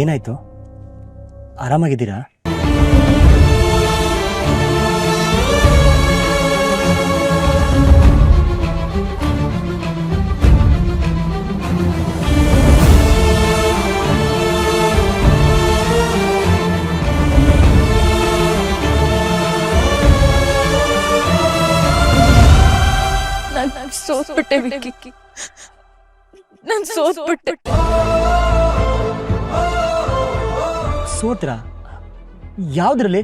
ಏನಾಯ್ತು? ಆರಾಮಾಗಿದ್ದೀರಾ? ನಾನು ಸೋತ್ಬಿಟ್ಟೆ ವಿಕ್ಕಿ, ನಾನು ಸೋತ್ಬಿಟ್ಟೆ. ಸೋತ್ರ? ಯಾವ್ದ್ರಲ್ಲಿ?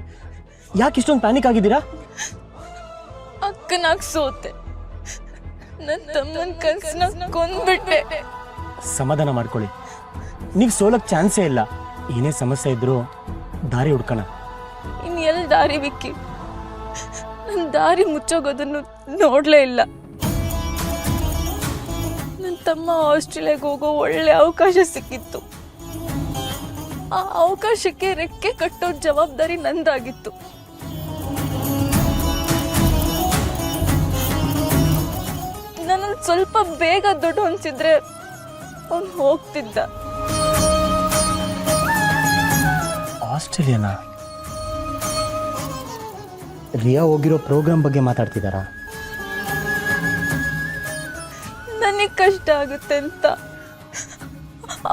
ಯಾಕೆ ಇಷ್ಟೊಂದು ಪ್ಯಾನಿಕ್ ಆಗಿದ್ದೀರಾ? ಅಕ್ಕನಾಗ್ ಸೋತೆ, ನನ್ನ ತಮ್ಮನ ಕನ್ಸನ್ನ ಕೊಂದ್ಬಿಟ್ಟೆ. ಸಮಾಧಾನ ಮಾಡ್ಕೊಳ್ಳಿ, ನೀವು ಸೋಲಕ್ ಚಾನ್ಸೇ ಇಲ್ಲ. ಏನೇ ಸಮಸ್ಯೆ ಇದ್ರೂ ದಾರಿ ಹುಡ್ಕೋಣ. ಇನ್ ಎಲ್ ದಾರಿ ವಿಕ್ಕಿ? ನನ್ನ ದಾರಿ ಮುಚ್ಚೋಗೋದನ್ನು ನೋಡ್ಲೇ ಇಲ್ಲ. ನನ್ನ ತಮ್ಮ ಆಸ್ಟ್ರೇಲಿಯಾಗ ಹೋಗೋ ಒಳ್ಳೆ ಅವಕಾಶ ಸಿಕ್ಕಿತ್ತು. ಆ ಅವಕಾಶಕ್ಕೆ ರೆಕ್ಕೆ ಕಟ್ಟೋ ಜವಾಬ್ದಾರಿ ನಂದಾಗಿತ್ತು. ನನ್ನ ಸ್ವಲ್ಪ ಬೇಗ ದೊಡ್ಡ ಅನ್ಸಿದ್ರೆ ಅವನು ಹೋಗ್ತಿದ್ದ. ಆಸ್ಟ್ರೇಲಿಯಾನಾ? ರಿಯಾ ಹೋಗಿರೋ ಪ್ರೋಗ್ರಾಮ್ ಬಗ್ಗೆ ಮಾತಾಡ್ತಿದ್ದಾರಾ? ನನಗೆ ಕಷ್ಟ ಆಗುತ್ತೆ ಅಂತ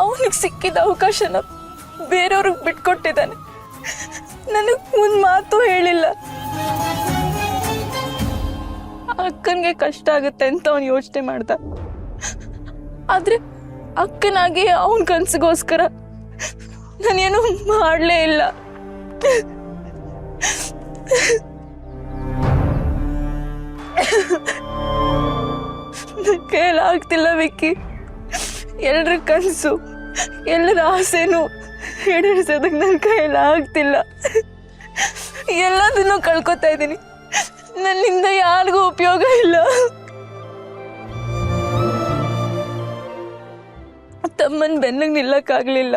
ಅವನಿಗೆ ಸಿಕ್ಕಿದ ಅವಕಾಶನ ಬೇರೆಯವ್ರಿಗೆ ಬಿಟ್ಕೊಟ್ಟಿದ್ದಾನೆ. ನನಗೆ ಒಂದು ಮಾತು ಹೇಳಿಲ್ಲ. ಅಕ್ಕನಿಗೆ ಕಷ್ಟ ಆಗುತ್ತೆ ಅಂತ ಅವನು ಯೋಚನೆ ಮಾಡ್ದ. ಆದ್ರೆ ಅಕ್ಕನಾಗಿ ಅವನ ಕನ್ಸಿಗೋಸ್ಕರ ನಾನೇನು ಮಾಡಲೇ ಇಲ್ಲ. ನನ್ನ ಕೈಲಾಗ್ತಿಲ್ಲ ವಿಕ್ಕಿ. ಎಲ್ಲರ ಕನಸು, ಎಲ್ಲರ ಆಸೆನೂ ಈಡೇರಿಸೋದಕ್ಕೆ ನನ್ನ ಕೈಲಾಗ್ತಿಲ್ಲ. ಎಲ್ಲದನ್ನೂ ಕಳ್ಕೊತಾ ಇದ್ದೀನಿ. ನನ್ನಿಂದ ಯಾರಿಗೂ ಉಪಯೋಗ ಇಲ್ಲ. ತಮ್ಮನ ಬೆನ್ನಿಗೆ ನಿಲ್ಲಕ್ಕಾಗ್ಲಿಲ್ಲ.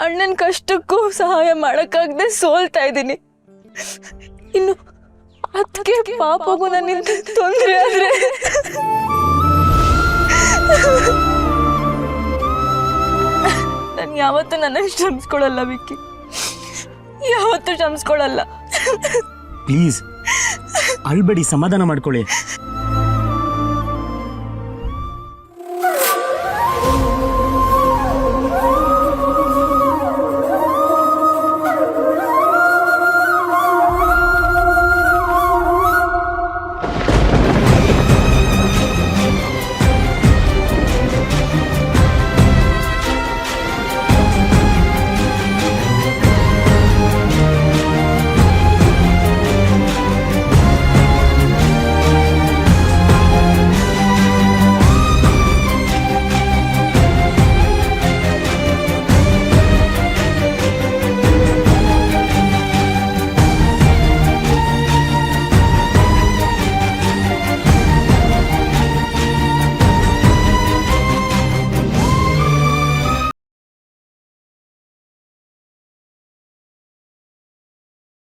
ಅಣ್ಣನ ಕಷ್ಟಕ್ಕೂ ಸಹಾಯ ಮಾಡಕ್ಕಾಗದೆ ಸೋಲ್ತಾ ಇದ್ದೀನಿ. ಇನ್ನು ಅದಕ್ಕೆ ಪಾಪಗೂ ನನ್ನಿಂದ ತೊಂದರೆ ಆದ್ರೆ ನಾನು ಯಾವತ್ತೂ ನನ್ನನ್ನು ಕ್ಷಮಿಸ್ಕೊಳ್ಳಲ್ಲ ವಿಕ್ಕಿ, ಯಾವತ್ತೂ ಕ್ಷಮಿಸ್ಕೊಳ್ಳಲ್ಲ. ಪ್ಲೀಸ್ ಅಳ್ಬೇಡಿ, ಸಮಾಧಾನ ಮಾಡ್ಕೊಳ್ಳಿ.